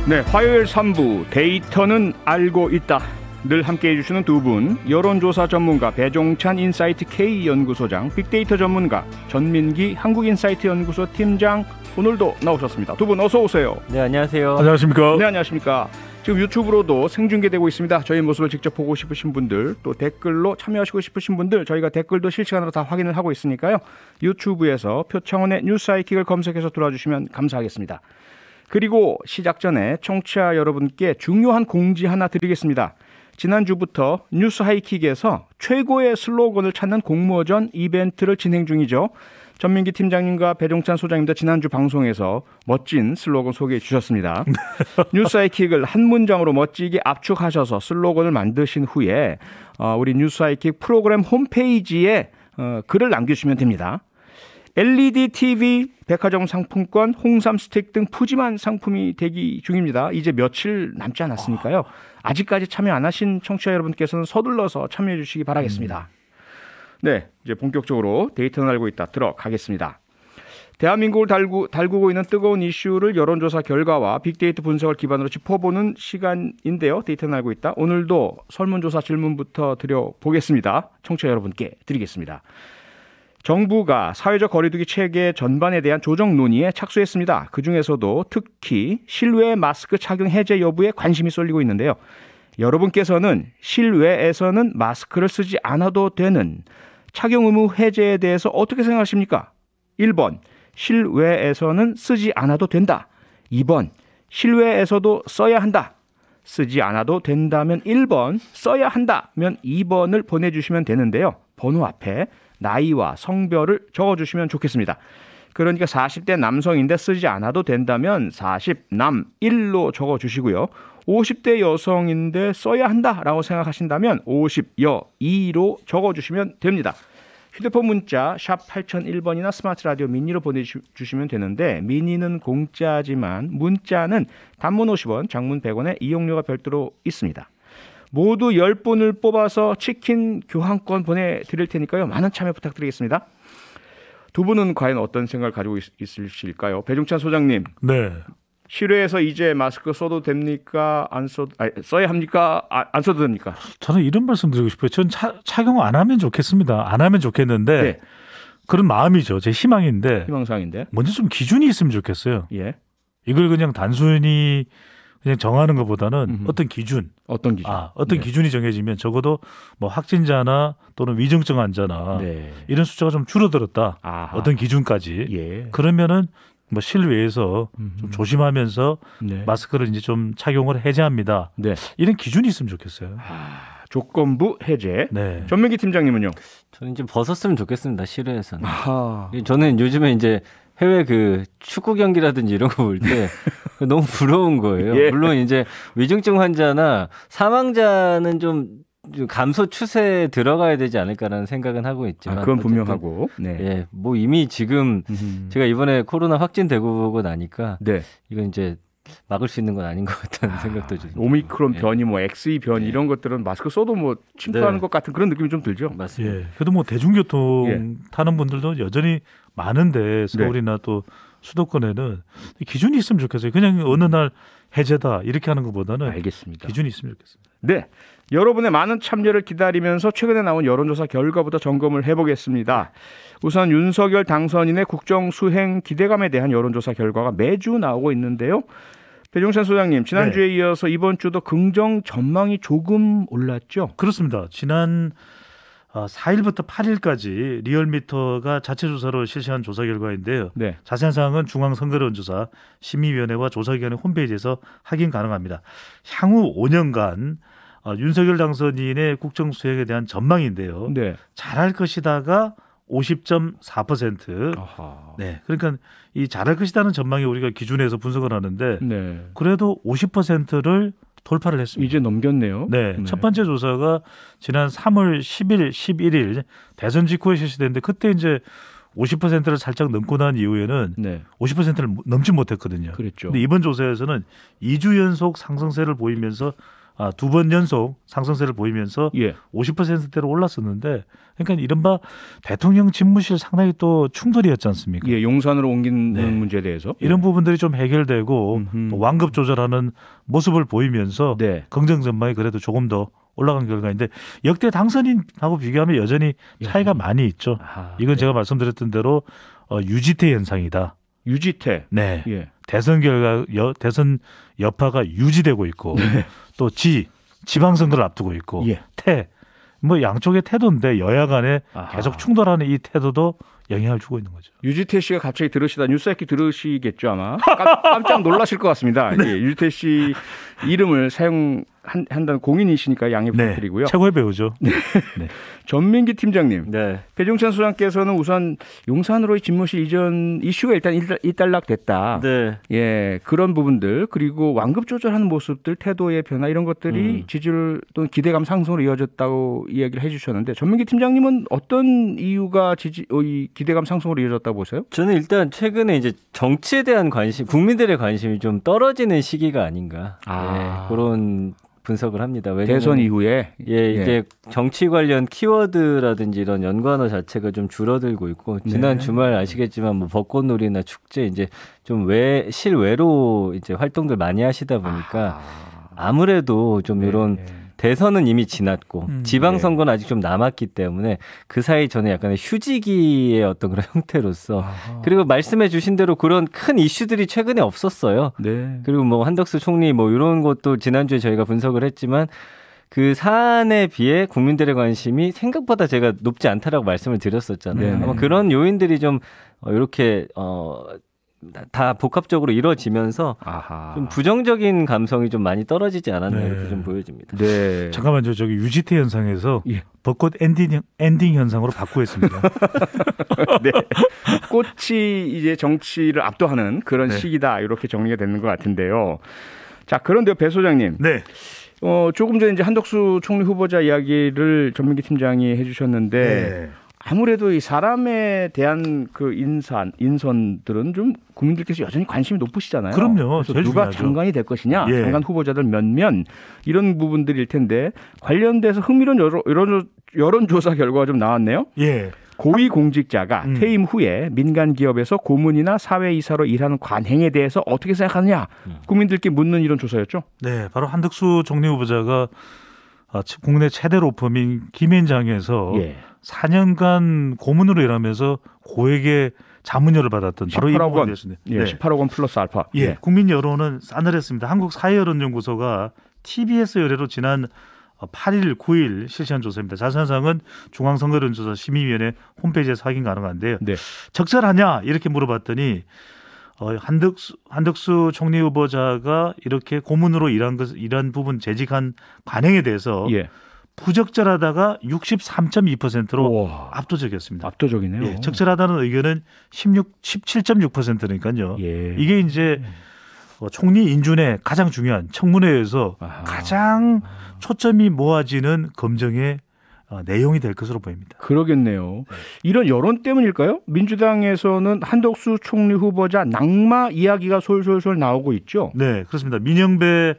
네, 화요일 3부 데이터는 알고 있다. 늘 함께해 주시는 두 분, 여론조사 전문가 배종찬 인사이트 K연구소장, 빅데이터 전문가 전민기 한국인사이트 연구소 팀장 오늘도 나오셨습니다. 두 분 어서 오세요. 네, 안녕하세요. 안녕하십니까. 네, 안녕하십니까. 지금 유튜브로도 생중계되고 있습니다. 저희 모습을 직접 보고 싶으신 분들, 또 댓글로 참여하시고 싶으신 분들, 저희가 댓글도 실시간으로 다 확인을 하고 있으니까요. 유튜브에서 표창원의 뉴스 하이킥을 검색해서 들어와주시면 감사하겠습니다. 그리고 시작 전에 청취자 여러분께 중요한 공지 하나 드리겠습니다. 지난주부터 뉴스 하이킥에서 최고의 슬로건을 찾는 공모전 이벤트를 진행 중이죠. 전민기 팀장님과 배종찬 소장님도 지난주 방송에서 멋진 슬로건 소개해 주셨습니다. 뉴스 하이킥을 한 문장으로 멋지게 압축하셔서 슬로건을 만드신 후에 우리 뉴스 하이킥 프로그램 홈페이지에 글을 남겨주시면 됩니다. LED TV, 백화점 상품권, 홍삼 스틱 등 푸짐한 상품이 대기 중입니다. 이제 며칠 남지 않았으니까요. 아직까지 참여 안 하신 청취자 여러분께서는 서둘러서 참여해 주시기 바라겠습니다. 네, 이제 본격적으로 데이터는 알고 있다 들어가겠습니다. 대한민국을 달구고 있는 뜨거운 이슈를 여론조사 결과와 빅데이터 분석을 기반으로 짚어보는 시간인데요. 데이터는 알고 있다. 오늘도 설문조사 질문부터 드려보겠습니다. 청취자 여러분께 드리겠습니다. 정부가 사회적 거리두기 체계 전반에 대한 조정 논의에 착수했습니다. 그중에서도 특히 실외 마스크 착용 해제 여부에 관심이 쏠리고 있는데요. 여러분께서는 실외에서는 마스크를 쓰지 않아도 되는 착용 의무 해제에 대해서 어떻게 생각하십니까? 1번, 실외에서는 쓰지 않아도 된다. 2번, 실외에서도 써야 한다. 쓰지 않아도 된다면 1번, 써야 한다면 2번을 보내주시면 되는데요. 번호 앞에 나이와 성별을 적어주시면 좋겠습니다. 그러니까 40대 남성인데 쓰지 않아도 된다면 40남 1로 적어주시고요. 50대 여성인데 써야 한다라고 생각하신다면 50여 2로 적어주시면 됩니다. 휴대폰 문자 샵 8001번이나 스마트 라디오 미니로 보내주시면 되는데 미니는 공짜지만 문자는 단문 50원, 장문 100원에 이용료가 별도로 있습니다. 모두 10분을 뽑아서 치킨 교환권 보내드릴 테니까요. 많은 참여 부탁드리겠습니다. 두 분은 과연 어떤 생각을 가지고 있으실까요? 배종찬 소장님. 네. 실외에서 이제 마스크 써도 됩니까? 써야 합니까? 안 써도 됩니까? 저는 이런 말씀 드리고 싶어요. 전 착용 안 하면 좋겠습니다. 안 하면 좋겠는데 네. 그런 마음이죠. 제 희망인데. 희망사항인데. 먼저 좀 기준이 있으면 좋겠어요. 예. 이걸 그냥 단순히 그냥 정하는 것보다는 어떤 기준. 어떤 기준? 어떤 네. 기준이 정해지면 적어도 뭐 확진자나 또는 위중증 환자나 네. 이런 숫자가 좀 줄어들었다. 아하. 어떤 기준까지. 예. 그러면은 뭐 실외에서 좀 조심하면서 네. 마스크를 이제 좀 착용을 해제합니다. 네. 이런 기준이 있으면 좋겠어요. 조건부 해제. 네. 전민기 팀장님은요? 저는 이제 벗었으면 좋겠습니다. 실외에서는. 아하. 저는 요즘에 이제 해외 그 축구 경기라든지 이런 거 볼 때 너무 부러운 거예요. 예. 물론 이제 위중증 환자나 사망자는 좀 감소 추세에 들어가야 되지 않을까라는 생각은 하고 있지만 그건 분명하고. 네. 예, 뭐 이미 지금 제가 이번에 코로나 확진되고 나니까 네. 이건 이제 막을 수 있는 건 아닌 것 같다는 생각도 좀. 오미크론 변이, 뭐 XE 변이 이런 것들은 마스크 써도 뭐 침투하는 것 같은 그런 느낌이 좀 들죠. 맞습니다. 예. 그래도 뭐 대중교통 타는 분들도 여전히 많은데 서울이나 또 수도권에는 기준이 있으면 좋겠어요. 그냥 어느 날 해제다 이렇게 하는 것보다는 알겠습니다. 기준이 있으면 좋겠습니다. 네, 여러분의 많은 참여를 기다리면서 최근에 나온 여론조사 결과부터 점검을 해보겠습니다. 우선 윤석열 당선인의 국정수행 기대감에 대한 여론조사 결과가 매주 나오고 있는데요. 배종찬 소장님, 지난주에 이어서 이번 주도 긍정 전망이 조금 올랐죠? 그렇습니다. 지난 4일부터 8일까지 리얼미터가 자체 조사로 실시한 조사 결과인데요. 네. 자세한 사항은 중앙선거론조사 심의위원회와 조사기관의 홈페이지에서 확인 가능합니다. 향후 5년간 윤석열 당선인의 국정수행에 대한 전망인데요. 네. 잘할 것이다가 50.4%. 아하. 네, 그러니까 이 잘할 것이다는 전망이 우리가 기준에서 분석을 하는데 네. 그래도 50%를 돌파를 했습니다. 이제 넘겼네요. 네, 첫 번째 조사가 지난 3월 10일, 11일 대선 직후에 실시됐는데 그때 이제 50%를 살짝 넘고 난 이후에는 50%를 넘지 못했거든요. 그랬죠. 근데 이번 조사에서는 2주 연속 상승세를 보이면서 두 번 연속 상승세를 보이면서 예. 50%대로 올랐었는데 그러니까 이른바 대통령 집무실 상당히 또 충돌이었지 않습니까? 예, 용산으로 옮기는 네. 문제에 대해서 이런 부분들이 좀 해결되고 음흠. 또 완급 조절하는 모습을 보이면서 네. 긍정 전망이 그래도 조금 더 올라간 결과인데 역대 당선인하고 비교하면 여전히 차이가 많이 있죠. 아하, 이건 네. 제가 말씀드렸던 대로 유지태 현상이다. 유지태. 네. 예. 대선 결과 대선 여파가 유지되고 있고 또 지방선거를 앞두고 있고 예. 뭐 양쪽의 태도인데 여야 간에 아하. 계속 충돌하는 이 태도도 영향을 주고 있는 거죠. 유지태 씨가 갑자기 들으시다 뉴스아이키 들으시겠죠 아마 깜짝 놀라실 것 같습니다. 네. 예, 유지태 씨 이름을 사용한다는 공인이시니까 양해 부탁드리고요. 최고의 배우죠. 네. 전민기 팀장님, 네. 배종찬 소장께서는 우선 용산으로의 집무실 이전 이슈가 일단 일단락됐다. 네. 예, 그런 부분들 그리고 완급 조절하는 모습들, 태도의 변화 이런 것들이 지지율 또는 기대감 상승으로 이어졌다고 이야기를 해주셨는데 전민기 팀장님은 어떤 이유가 이 기대감 상승으로 이어졌다고 보세요? 저는 일단 최근에 이제 정치에 대한 관심, 국민들의 관심이 좀 떨어지는 시기가 아닌가. 아. 예, 그런 분석을 합니다. 왜냐면 대선 이후에 이게 정치 관련 키워드라든지 이런 연관어 자체가 좀 줄어들고 있고 지난 주말 아시겠지만 뭐 벚꽃놀이나 축제 이제 좀 실외로 이제 활동들 많이 하시다 보니까 아무래도 좀 이런 대선은 이미 지났고 지방선거는 아직 좀 남았기 때문에 그 사이 저는 약간의 휴지기의 어떤 그런 형태로서 그리고 말씀해 주신 대로 그런 큰 이슈들이 최근에 없었어요. 네. 그리고 뭐 한덕수 총리 뭐 이런 것도 지난주에 저희가 분석을 했지만 그 사안에 비해 국민들의 관심이 생각보다 제가 높지 않다라고 말씀을 드렸었잖아요. 네네. 아마 그런 요인들이 좀 이렇게 다 복합적으로 이루어지면서 아하. 좀 부정적인 감성이 좀 많이 떨어지지 않았나 네. 이렇게 좀 보여집니다. 네. 잠깐만요. 저기 유지태 현상에서 예. 벚꽃 엔딩 현상으로 바꾸겠습니다. 네. 꽃이 이제 정치를 압도하는 그런 네. 시기다 이렇게 정리가 되는 것 같은데요. 자, 그런데요, 배 소장님. 네. 조금 전에 이제 한덕수 총리 후보자 이야기를 전민기 팀장이 해주셨는데 아무래도 이 사람에 대한 그 인선들은 좀 국민들께서 여전히 관심이 높으시잖아요. 그럼요. 그래서 제일 누가 중요하죠. 장관이 될 것이냐, 예. 장관 후보자들 몇몇 이런 부분들일 텐데 관련돼서 흥미로운 여론조사 결과가 좀 나왔네요. 예. 고위 공직자가 퇴임 후에 민간 기업에서 고문이나 사회이사로 일하는 관행에 대해서 어떻게 생각하느냐 국민들께 묻는 이런 조사였죠. 네, 바로 한덕수 총리 후보자가 국내 최대 로펌인 김앤장에서 예. 4년간 고문으로 일하면서 고액의 자문료를 받았던 바로 이 18억 원. 부분이었습니다. 예, 18억 원 플러스 알파. 예, 국민 여론은 싸늘했습니다. 한국사회여론연구소가 TBS 의뢰로 지난 8일, 9일 실시한 조사입니다. 자세한 사항은 중앙선거여론조사 심의위원회 홈페이지에서 확인 가능한데요. 네. 적절하냐 이렇게 물어봤더니 한덕수 총리 후보자가 이렇게 고문으로 일한 부분 재직한 관행에 대해서 예. 부적절하다가 63.2%로 우와. 압도적이었습니다. 압도적이네요. 예, 적절하다는 의견은 17.6%니까요. 예. 이게 이제 총리 인준의 가장 중요한 청문회에서 아하. 가장 초점이 모아지는 검증의 내용이 될 것으로 보입니다. 그러겠네요. 이런 여론 때문일까요? 민주당에서는 한덕수 총리 후보자 낙마 이야기가 솔솔솔 나오고 있죠. 네, 그렇습니다. 민영배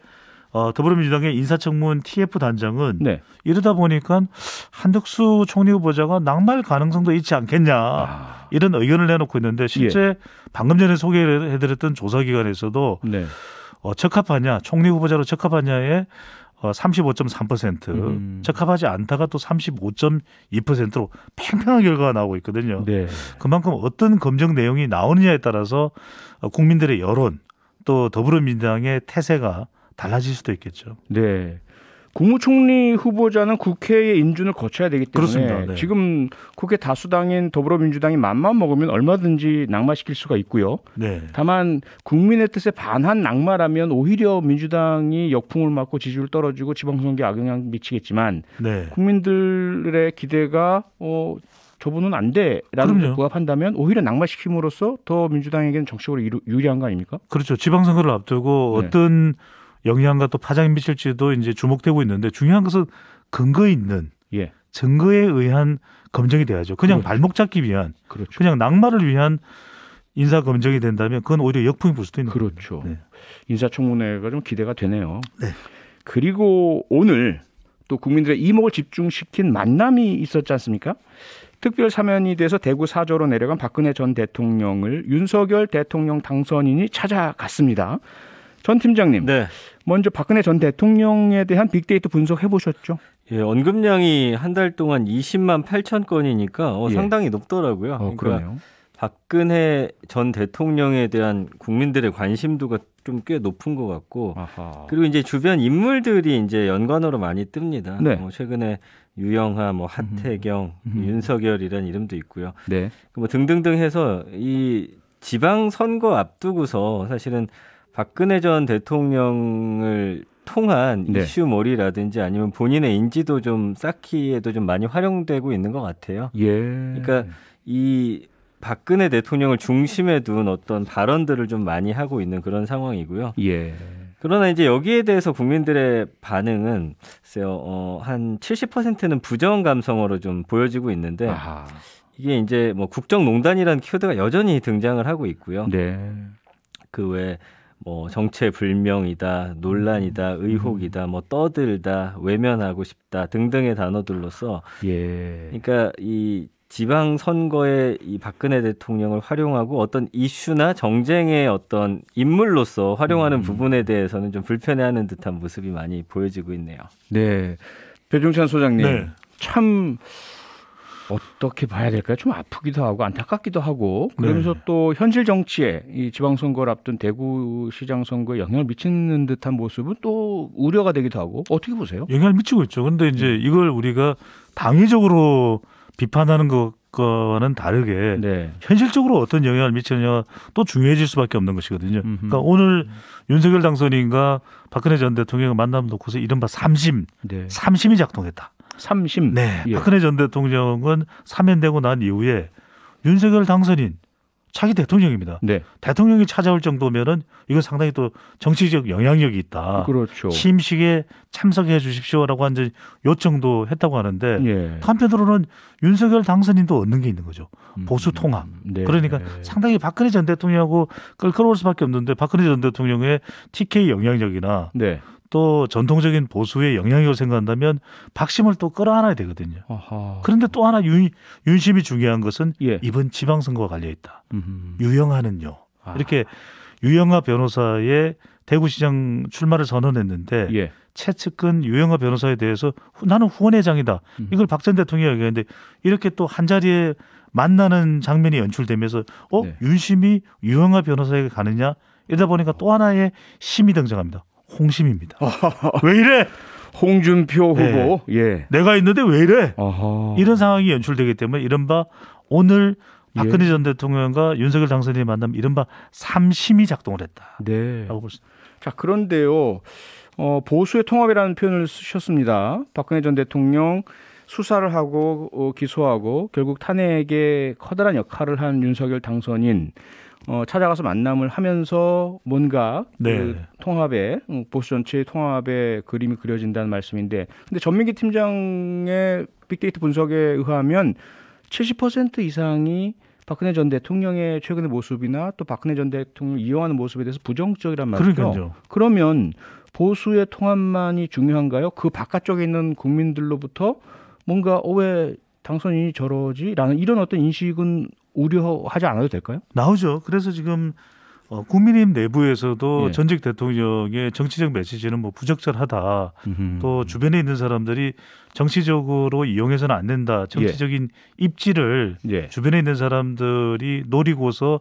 더불어민주당의 인사청문 TF 단장은 네. 이러다 보니까 한덕수 총리 후보자가 낙마할 가능성도 있지 않겠냐 이런 의견을 내놓고 있는데 실제 방금 전에 소개해드렸던 조사기관에서도 네. 적합하냐 총리 후보자로 적합하냐에 35.3%, 적합하지 않다가 또 35.2%로 팽팽한 결과가 나오고 있거든요. 네. 그만큼 어떤 검증 내용이 나오느냐에 따라서 국민들의 여론 또 더불어민주당의 태세가 달라질 수도 있겠죠. 네. 국무총리 후보자는 국회의 인준을 거쳐야 되기 때문에 그렇습니다. 네. 지금 국회 다수당인 더불어민주당이 맘만 먹으면 얼마든지 낙마시킬 수가 있고요. 네. 다만 국민의 뜻에 반한 낙마라면 오히려 민주당이 역풍을 맞고 지지율 떨어지고 지방선거에 악영향 미치겠지만 네. 국민들의 기대가 저분은 안 돼라는 걸 부합한다면 오히려 낙마시킴으로써 더 민주당에게는 정치적으로 유리한 거 아닙니까? 그렇죠. 지방선거를 앞두고 네. 어떤 영향과 또 파장이 미칠지도 이제 주목되고 있는데 중요한 것은 근거 있는 예. 증거에 의한 검증이 돼야죠. 그냥 그렇죠. 발목 잡기 위한 그렇죠. 그냥 낙마를 위한 인사 검증이 된다면 그건 오히려 역풍이 불 수도 있는 그렇죠. 거예요. 네. 인사청문회가 좀 기대가 되네요. 네. 그리고 오늘 또 국민들의 이목을 집중시킨 만남이 있었지 않습니까? 특별 사면이 돼서 대구 사저로 내려간 박근혜 전 대통령을 윤석열 대통령 당선인이 찾아갔습니다. 전 팀장님, 네. 먼저 박근혜 전 대통령에 대한 빅데이터 분석해 보셨죠? 예, 언급량이 한 달 동안 20만 8천 건이니까 예. 상당히 높더라고요. 그러니까 그러네요. 박근혜 전 대통령에 대한 국민들의 관심도가 좀 꽤 높은 것 같고, 아하. 그리고 이제 주변 인물들이 이제 연관어로 많이 뜹니다. 네. 최근에 유영하, 하태경, 윤석열이라는 이름도 있고요. 네. 뭐 등등등 해서 이 지방 선거 앞두고서 사실은 박근혜 전 대통령을 통한 네. 이슈몰이라든지 아니면 본인의 인지도 좀 쌓기에도 좀 많이 활용되고 있는 것 같아요. 예. 그러니까 이 박근혜 대통령을 중심에 둔 어떤 발언들을 좀 많이 하고 있는 그런 상황이고요. 예. 그러나 이제 여기에 대해서 국민들의 반응은 글쎄요, 한 70%는 부정 감성어로 좀 보여지고 있는데 아하. 이게 이제 뭐 국정농단이라는 키워드가 여전히 등장을 하고 있고요. 네. 그 외에 뭐 정체불명이다, 논란이다, 의혹이다, 뭐 떠들다, 외면하고 싶다 등등의 단어들로서 예. 그러니까 이 지방 선거에 이 박근혜 대통령을 활용하고 어떤 이슈나 정쟁의 어떤 인물로서 활용하는 부분에 대해서는 좀 불편해하는 듯한 모습이 많이 보여지고 있네요. 네. 배종찬 소장님. 네. 참 어떻게 봐야 될까요? 좀 아프기도 하고 안타깝기도 하고 그러면서 네. 또 현실 정치에 이 지방선거를 앞둔 대구시장 선거에 영향을 미치는 듯한 모습은 또 우려가 되기도 하고 어떻게 보세요? 영향을 미치고 있죠. 그런데 이제 이걸 우리가 당위적으로 비판하는 것과는 다르게 네. 현실적으로 어떤 영향을 미치느냐가 또 중요해질 수밖에 없는 것이거든요. 그러니까 오늘 윤석열 당선인과 박근혜 전 대통령의 만남 놓고서 이른바 삼심, 네. 삼심이 작동했다. 삼심. 네, 예. 박근혜 전 대통령은 사면되고 난 이후에 윤석열 당선인 차기 대통령입니다. 네. 대통령이 찾아올 정도면은 이건 상당히 또 정치적 영향력이 있다. 그렇죠. 취임식에 참석해 주십시오라고 한 요청도 했다고 하는데 예. 한편으로는 윤석열 당선인도 얻는 게 있는 거죠. 보수 통합. 네. 그러니까 상당히 박근혜 전 대통령하고 끌끌올 수밖에 없는데 박근혜 전 대통령의 TK 영향력이나 네. 또 전통적인 보수의 영향력을 생각한다면 박심을 또 끌어안아야 되거든요. 아하. 그런데 또 하나 윤심이 중요한 것은 예. 이번 지방선거와 관련 있다. 음. 유영하는요. 아. 이렇게 유영하 변호사의 대구시장 출마를 선언했는데 예. 최측근 유영하 변호사에 대해서 나는 후원회장이다. 이걸 박 전 대통령이 얘기했는데 이렇게 또 한 자리에 만나는 장면이 연출되면서 네. 윤심이 유영하 변호사에게 가느냐 이러다 보니까 또 하나의 심이 등장합니다. 홍심입니다. 왜 이래? 홍준표 후보. 예. 내가 있는데 왜 이래? 아하. 이런 상황이 연출되기 때문에 이른바 오늘 박근혜 예. 전 대통령과 윤석열 당선인의 만남 이른바 삼심이 작동을 했다라고 네. 볼 수. 자, 그런데요. 보수의 통합이라는 표현을 쓰셨습니다. 박근혜 전 대통령 수사를 하고 기소하고 결국 탄핵에 커다란 역할을 한 윤석열 당선인 찾아가서 만남을 하면서 뭔가 네. 그 통합의 보수 전체의 통합의 그림이 그려진다는 말씀인데, 근데 전민기 팀장의 빅데이터 분석에 의하면 70% 이상이 박근혜 전 대통령의 최근의 모습이나 또 박근혜 전 대통령 이용하는 모습에 대해서 부정적이란 말이죠. 그러니까요. 그러면 보수의 통합만이 중요한가요? 그 바깥쪽에 있는 국민들로부터 뭔가 왜 당선인이 저러지라는 이런 어떤 인식은 우려하지 않아도 될까요? 나오죠. 그래서 지금 국민의힘 내부에서도 예. 전직 대통령의 정치적 메시지는 뭐 부적절하다. 또 주변에 있는 사람들이 정치적으로 이용해서는 안 된다. 정치적인 입지를 예. 주변에 있는 사람들이 노리고서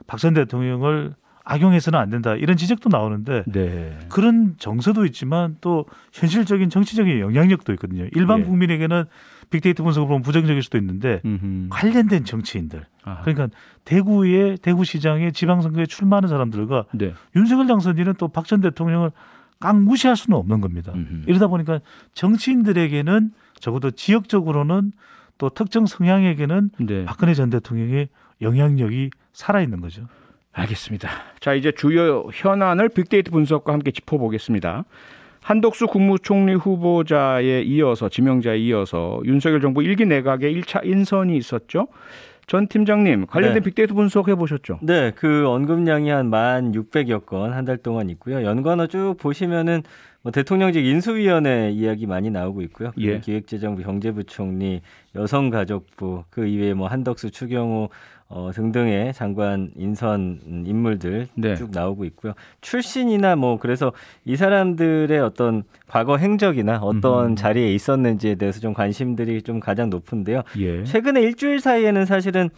박 전 대통령을 악용해서는 안 된다. 이런 지적도 나오는데 네. 그런 정서도 있지만 또 현실적인 정치적인 영향력도 있거든요. 일반 예. 국민에게는 빅데이터 분석을 보면 부정적일 수도 있는데 관련된 정치인들. 아하. 그러니까 대구시장의 지방선거에 출마하는 사람들과 네. 윤석열 당선인은 또 박 전 대통령을 깡 무시할 수는 없는 겁니다. 이러다 보니까 정치인들에게는 적어도 지역적으로는 또 특정 성향에게는 네. 박근혜 전 대통령의 영향력이 살아있는 거죠. 알겠습니다. 자, 이제 주요 현안을 빅데이터 분석과 함께 짚어보겠습니다. 한덕수 국무총리 후보자에 이어서 지명자에 이어서 윤석열 정부 1기 내각의 1차 인선이 있었죠. 전 팀장님 관련된 네. 빅데이터 분석해 보셨죠? 네, 그 언급량이 한 1,600여 건 한 달 동안 있고요. 연관어 쭉 보시면은 대통령직 인수위원회 이야기 많이 나오고 있고요. 예. 기획재정부, 경제부총리, 여성가족부, 그 이외에 뭐 한덕수, 추경호 등등의 장관 인선 인물들 네. 쭉 나오고 있고요. 출신이나 뭐 그래서 이 사람들의 어떤 과거 행적이나 어떤 자리에 있었는지에 대해서 좀 관심들이 좀 가장 높은데요. 예. 최근에 일주일 사이에는 사실은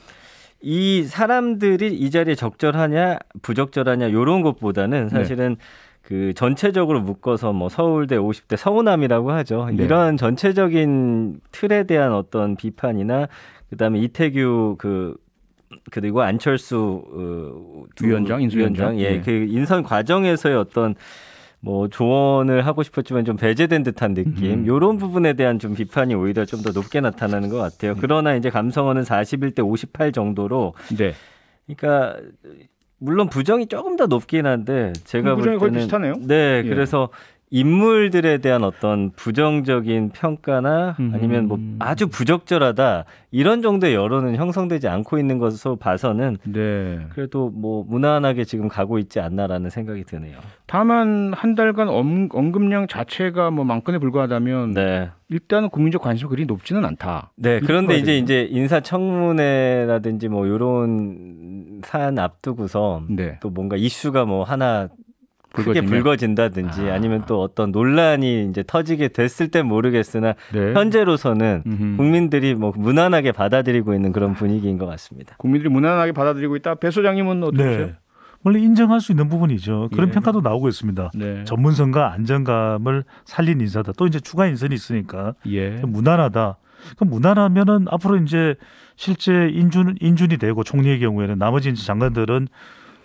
이 사람들이 이 자리에 적절하냐 부적절하냐 이런 것보다는 사실은 그 전체적으로 묶어서 뭐 서울대 50대 서우남이라고 하죠. 네. 이런 전체적인 틀에 대한 어떤 비판이나 그다음에 이태규 그리고 안철수 위원장, 인수위원장. 예, 예. 그 인선 과정에서의 어떤 뭐 조언을 하고 싶었지만 좀 배제된 듯한 느낌, 이런 부분에 대한 좀 비판이 오히려 좀 더 높게 나타나는 것 같아요. 그러나 이제 감성어는 41대 58 정도로, 네. 그러니까 물론 부정이 조금 더 높긴 한데 제가 볼 부정이 거의 때는 비슷하네요. 네, 예. 그래서 인물들에 대한 어떤 부정적인 평가나 아니면 뭐 아주 부적절하다 이런 정도의 여론은 형성되지 않고 있는 것으로 봐서는 네. 그래도 뭐 무난하게 지금 가고 있지 않나라는 생각이 드네요. 다만 한 달간 언급량 자체가 뭐 만 건에 불과하다면 네. 일단은 국민적 관심이 그리 높지는 않다. 네, 그런데 이렇게 봐야 이제 인사청문회라든지 뭐 이런 사안 앞두고서 네. 또 뭔가 이슈가 뭐 하나 크게 불거지면? 불거진다든지 아니면 또 어떤 논란이 이제 터지게 됐을 땐 모르겠으나 네. 현재로서는 국민들이 뭐 무난하게 받아들이고 있는 그런 분위기인 것 같습니다. 국민들이 무난하게 받아들이고 있다. 배 소장님은 어떠세요? 네. 원래 인정할 수 있는 부분이죠. 그런 예. 평가도 나오고 있습니다. 네. 전문성과 안정감을 살린 인사다. 또 이제 추가 인선이 있으니까 예. 무난하다. 그럼 무난하면은 앞으로 이제 실제 인준이 되고 총리의 경우에는 나머지 이제 장관들은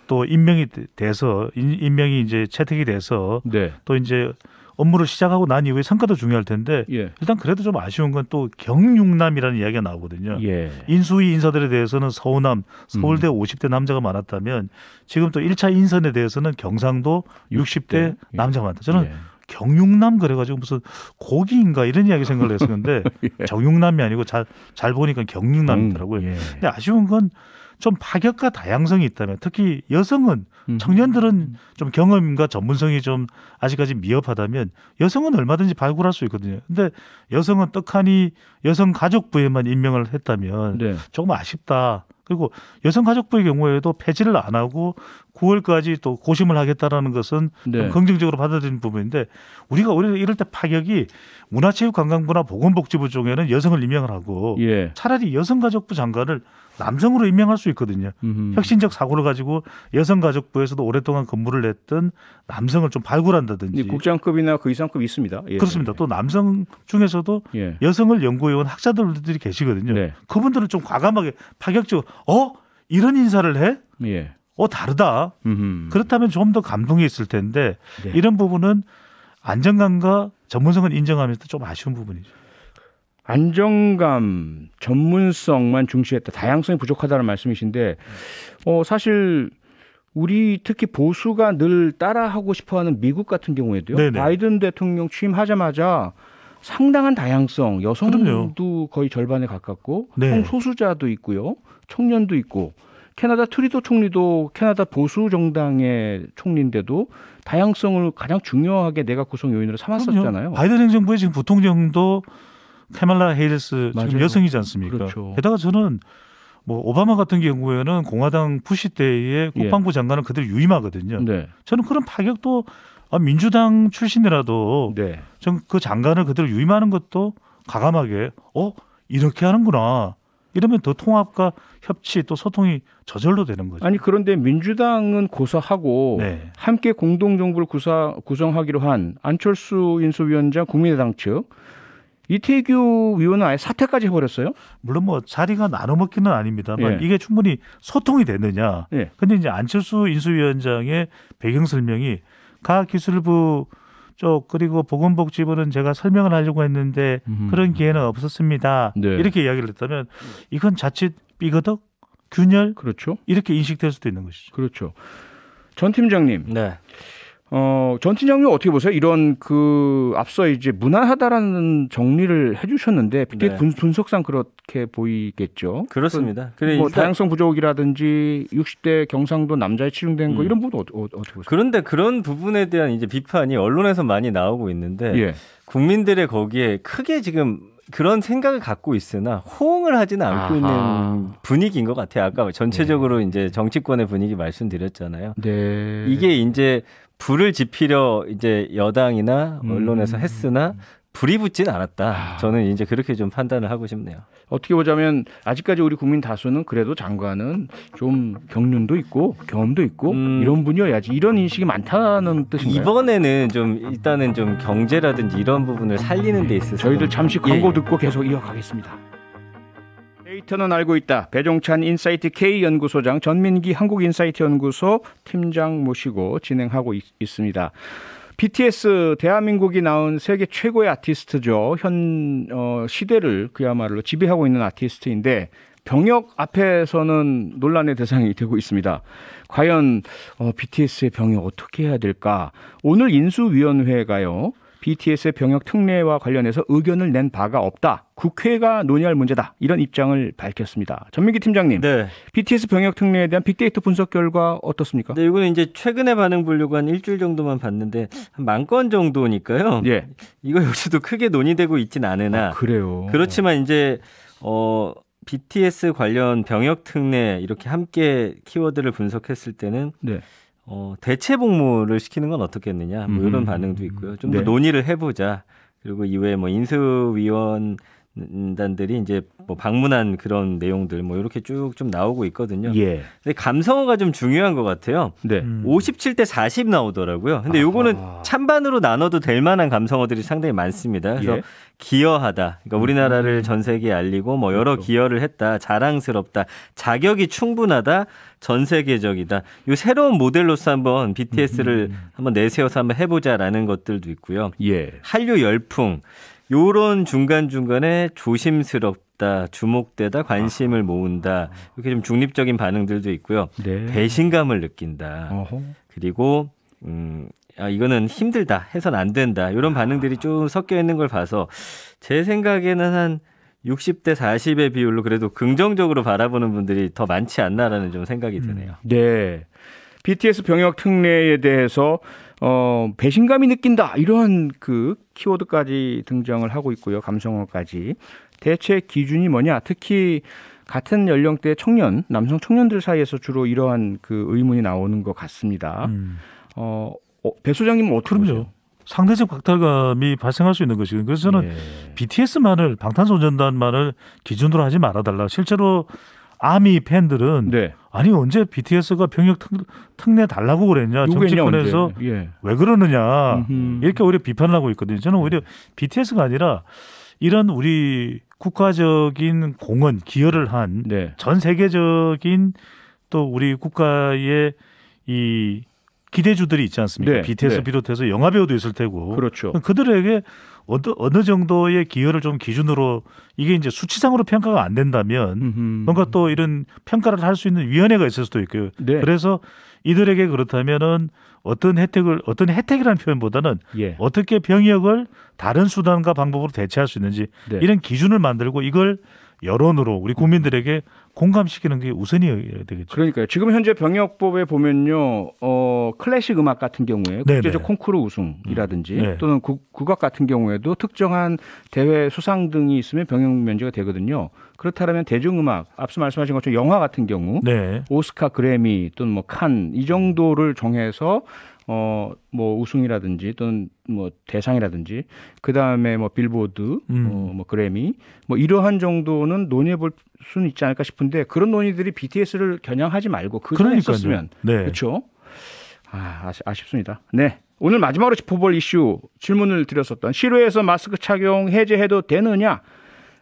또 임명이 돼서 임명이 이제 채택이 돼서 네. 또 이제 업무를 시작하고 난 이후에 성과도 중요할 텐데 예. 일단 그래도 좀 아쉬운 건 또 경육남이라는 이야기가 나오거든요. 예. 인수위 인사들에 대해서는 서우남, 서울대 50대 남자가 많았다면 지금 또 1차 인선에 대해서는 경상도 60대 남자가 많다. 저는 예. 경육남 그래가지고 무슨 고기인가 이런 이야기 생각을 했었는데 정육남이 아니고 잘 보니까 경육남이더라고요. 예. 근데 아쉬운 건 좀 파격과 다양성이 있다면 특히 여성은 청년들은 좀 경험과 전문성이 좀 아직까지 미흡하다면 여성은 얼마든지 발굴할 수 있거든요. 근데 여성은 떡하니 여성가족부에만 임명을 했다면 네. 조금 아쉽다. 그리고 여성가족부의 경우에도 폐지를 안 하고 9월까지 또 고심을 하겠다라는 것은 네. 좀 긍정적으로 받아들이는 부분인데 우리가 오히려 이럴 때 파격이 문화체육관광부나 보건복지부 쪽에는 여성을 임명을 하고 예. 차라리 여성가족부 장관을 남성으로 임명할 수 있거든요. 혁신적 사고를 가지고 여성가족부에서도 오랫동안 근무를 했던 남성을 좀 발굴한다든지. 국장급이나 그 이상급 있습니다. 예. 그렇습니다. 또 남성 중에서도 예. 여성을 연구해온 학자들이 계시거든요. 네. 그분들은 좀 과감하게 파격적으로 이런 인사를 해? 예. 다르다. 그렇다면 좀 더 감동이 있을 텐데 네. 이런 부분은 안정감과 전문성을 인정하면서 좀 아쉬운 부분이죠. 안정감, 전문성만 중시했다. 다양성이 부족하다는 말씀이신데 사실 우리 특히 보수가 늘 따라하고 싶어하는 미국 같은 경우에도요. 네네. 바이든 대통령 취임하자마자 상당한 다양성, 여성도 그럼요. 거의 절반에 가깝고 네. 성소수자도 있고요. 청년도 있고 캐나다 트리도 총리도 캐나다 보수 정당의 총리인데도 다양성을 가장 중요하게 내각 구성 요인으로 삼았었잖아요. 그럼요. 바이든 행정부의 지금 부통령도 카말라 헤이리스 지금 맞아요. 여성이지 않습니까? 그렇죠. 게다가 저는 뭐 오바마 같은 경우에는 공화당 부시 때의 국방부 장관을 그대로 유임하거든요. 네. 저는 그런 파격도 민주당 출신이라도 네. 전 그 장관을 그대로 유임하는 것도 과감하게 이렇게 하는구나. 이러면 더 통합과 협치 또 소통이 저절로 되는 거죠. 아니 그런데 민주당은 고사하고 네. 함께 공동정부를 구성하기로 한 안철수 인수위원장 국민의당 측 이태규 의원은 아예 사퇴까지 해버렸어요. 물론 뭐 자리가 나눠먹기는 아닙니다만 예. 이게 충분히 소통이 됐느냐. 예. 근데 이제 안철수 인수위원장의 배경 설명이 과학기술부 쪽 그리고 보건복지부는 제가 설명을 하려고 했는데 그런 기회는 없었습니다. 네. 이렇게 이야기를 했다면 이건 자칫 삐거덕, 균열 그렇죠. 이렇게 인식될 수도 있는 것이죠. 그렇죠. 전 팀장님, 네. 전 팀장님 어떻게 보세요? 이런 그 앞서 이제 무난하다라는 정리를 해주셨는데 BTS 네. 분석상 그렇게 보이겠죠. 그렇습니다. 뭐 다양성 부족이라든지 60대 경상도 남자에 치중된 거 이런 부분 어떻게 보세요? 그런데 그런 부분에 대한 이제 비판이 언론에서 많이 나오고 있는데 예. 국민들의 거기에 크게 지금 그런 생각을 갖고 있으나 호응을 하지는 않고 있는 분위기인 것 같아요. 아까 전체적으로 이제 정치권의 분위기 말씀드렸잖아요. 네. 이게 이제 불을 지피려 이제 여당이나 언론에서 했으나 불이 붙진 않았다. 저는 이제 그렇게 좀 판단을 하고 싶네요. 어떻게 보자면 아직까지 우리 국민 다수는 그래도 장관은 좀 경륜도 있고 경험도 있고 이런 분이어야지 이런 인식이 많다는 뜻인가요? 이번에는 좀 일단은 좀 경제라든지 이런 부분을 살리는 데 있어서 저희들 잠시 광고 예. 듣고 계속 이어가겠습니다. 데이터는 알고 있다. 배종찬 인사이트 K연구소장, 전민기 한국인사이트연구소 팀장 모시고 진행하고 있습니다. BTS 대한민국이 낳은 세계 최고의 아티스트죠. 현 시대를 그야말로 지배하고 있는 아티스트인데 병역 앞에서는 논란의 대상이 되고 있습니다. 과연 BTS의 병역 어떻게 해야 될까? 오늘 인수위원회가요. BTS의 병역 특례와 관련해서 의견을 낸 바가 없다. 국회가 논의할 문제다. 이런 입장을 밝혔습니다. 전민기 팀장님, 네. BTS 병역 특례에 대한 빅데이터 분석 결과 어떻습니까? 네, 이거는 이제 최근에 반응 보려고 한 일주일 정도만 봤는데 한 10,000건 정도니까요. 예. 이거 역시도 크게 논의되고 있진 않으나 그래요. 그렇지만 이제 BTS 관련 병역 특례 이렇게 함께 키워드를 분석했을 때는 네. 대체 복무를 시키는 건 어떻겠느냐 뭐 이런 반응도 있고요. 좀 더 네. 논의를 해보자. 그리고 이외에 뭐 인수위원단들이 이제 뭐 방문한 그런 내용들 뭐 이렇게 쭉 좀 나오고 있거든요. 예. 근데 감성어가 좀 중요한 것 같아요. 네. 57대 40 나오더라고요. 근데 요거는 찬반으로 나눠도 될 만한 감성어들이 상당히 많습니다. 그래서 예. 기여하다. 그러니까 우리나라를 전 세계에 알리고 뭐 여러 그렇죠. 기여를 했다. 자랑스럽다. 자격이 충분하다. 전 세계적이다. 요 새로운 모델로서 한번 BTS를 한번 내세워서 한번 해보자라는 것들도 있고요. 예. 한류 열풍. 요런 중간중간에 조심스럽다, 주목되다, 관심을 모은다. 이렇게 좀 중립적인 반응들도 있고요. 네. 배신감을 느낀다. 어허. 그리고 이거는 힘들다, 해선 안 된다. 이런 반응들이 좀 섞여 있는 걸 봐서 제 생각에는 한 60대 40의 비율로 그래도 긍정적으로 바라보는 분들이 더 많지 않나라는 좀 생각이 드네요. 네. BTS 병역 특례에 대해서 배신감이 느낀다 이러한 그 키워드까지 등장을 하고 있고요. 감성어까지. 대체 기준이 뭐냐? 특히 같은 연령대 청년, 남성 청년들 사이에서 주로 이러한 그 의문이 나오는 것 같습니다. 배 소장님은 어떻게 보세요? 그럼요. 상대적 박탈감이 발생할 수 있는 것이거든요. 그래서 저는 BTS만을 방탄소년단만을 기준으로 하지 말아달라. 실제로 아미 팬들은 네. 아니 언제 BTS가 병역 특례 달라고 그랬냐 정치권에서 예. 왜 그러느냐 음흠. 이렇게 오히려 비판을 하고 있거든요. 저는 오히려 BTS가 아니라 이런 우리 국가적인 공헌 기여를 한 전 네. 세계적인 또 우리 국가의 이 기대주들이 있지 않습니까? 네, BTS 네. 비롯해서 영화 배우도 있을 테고 그렇죠. 그들에게 어느 정도의 기여를 좀 기준으로 이게 이제 수치상으로 평가가 안 된다면 뭔가 또 이런 평가를 할 수 있는 위원회가 있을 수도 있고요. 네. 그래서 이들에게 그렇다면은 어떤 혜택이라는 표현보다는 예. 어떻게 병역을 다른 수단과 방법으로 대체할 수 있는지 네. 이런 기준을 만들고 이걸 여론으로 우리 국민들에게 공감시키는 게 우선이어야 되겠죠. 그러니까요. 지금 현재 병역법에 보면요, 클래식 음악 같은 경우에 국제적 콩쿠르 우승이라든지 네. 또는 국악 같은 경우에도 특정한 대회 수상 등이 있으면 병역 면제가 되거든요. 그렇다면 대중음악, 앞서 말씀하신 것처럼 영화 같은 경우 네. 오스카, 그래미 또는 뭐 칸 이 정도를 정해서 뭐 우승이라든지 또는 뭐 대상이라든지 그 다음에 뭐 빌보드, 뭐 그래미 뭐 이러한 정도는 논의해 볼 수는 있지 않을까 싶은데 그런 논의들이 BTS를 겨냥하지 말고 그 전에 했었으면 네. 그렇죠. 아쉽습니다. 네. 오늘 마지막으로 짚어볼 이슈 질문을 드렸었던 실외에서 마스크 착용 해제해도 되느냐?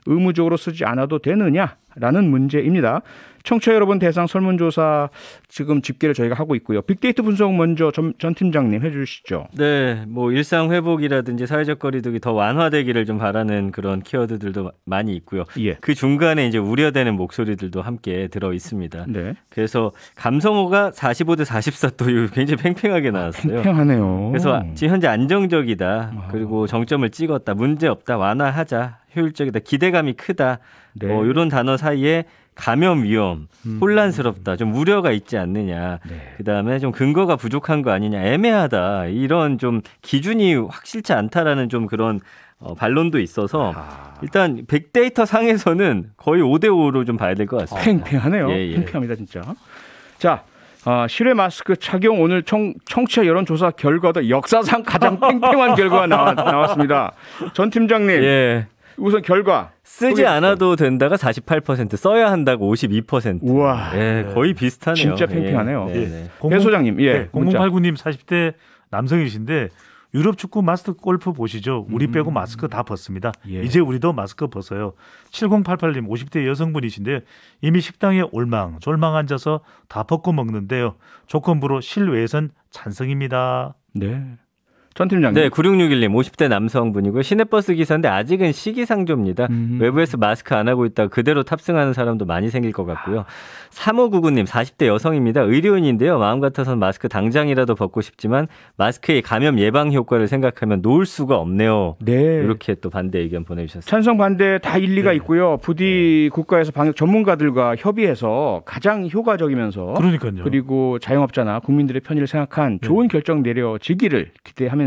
의무적으로 쓰지 않아도 되느냐? 라는 문제입니다. 청취자 여러분 대상 설문조사 지금 집계를 저희가 하고 있고요. 빅데이터 분석 먼저 전 팀장님 해주시죠. 네, 뭐 일상 회복이라든지 사회적 거리두기 더 완화되기를 좀 바라는 그런 키워드들도 많이 있고요. 예. 그 중간에 이제 우려되는 목소리들도 함께 들어 있습니다. 네. 그래서 감성어가 45대 44 또 굉장히 팽팽하게 나왔어요. 팽팽하네요. 그래서 지금 현재 안정적이다. 그리고 정점을 찍었다. 문제 없다. 완화하자. 효율적이다. 기대감이 크다. 네. 뭐 이런 단어 사이에 감염 위험, 혼란스럽다, 좀 우려가 있지 않느냐. 네. 그다음에 좀 근거가 부족한 거 아니냐, 애매하다. 이런 좀 기준이 확실치 않다라는 좀 그런 반론도 있어서 일단 빅데이터 상에서는 거의 5대5로 좀 봐야 될 것 같습니다. 팽팽하네요. 예, 예. 팽팽합니다, 진짜. 자, 실외 마스크 착용 오늘 청취자 여론조사 결과도 역사상 가장 팽팽한 결과가 나왔습니다. 전 팀장님, 예. 우선 결과. 쓰지 않아도 된다가 48%, 써야 한다고 52%. 우와. 예, 거의 비슷하네요. 진짜 팽팽하네요. 예, 네, 네. 배 소장님, 예. 0089님 40대 남성이신데 유럽 축구 마스터 골프 보시죠. 우리 빼고 마스크 다 벗습니다. 예. 이제 우리도 마스크 벗어요. 7088님 50대 여성분이신데 이미 식당에 졸망 앉아서 다 벗고 먹는데요. 조건부로 실외에선 찬성입니다. 네. 전 팀장님. 네, 9661님 50대 남성분이고요. 시내버스 기사인데 아직은 시기상조입니다. 외부에서 마스크 안 하고 있다가 그대로 탑승하는 사람도 많이 생길 것 같고요. 3599님 40대 여성입니다. 의료인인데요. 마음 같아서는 마스크 당장이라도 벗고 싶지만 마스크의 감염 예방 효과를 생각하면 놓을 수가 없네요. 네. 이렇게 또 반대 의견 보내주셨습니다. 찬성 반대 다 일리가 있고요. 부디 국가에서 방역 전문가들과 협의해서 가장 효과적이면서 그러니까요. 그리고 자영업자나 국민들의 편의를 생각한 좋은 결정 내려지기를 기대하면서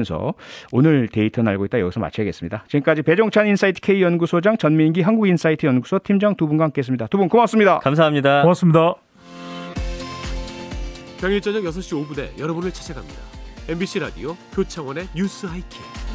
오늘 데이터는 알고 있다 여기서 마쳐야겠습니다. 지금까지 배종찬 인사이트 K 연구소장, 전민기 한국인사이트 연구소 팀장 두 분과 함께했습니다. 두 분 고맙습니다. 감사합니다. 고맙습니다. 평일 저녁 6시 5분에 여러분을 찾아갑니다. MBC 라디오 표창원의 뉴스 하이킥.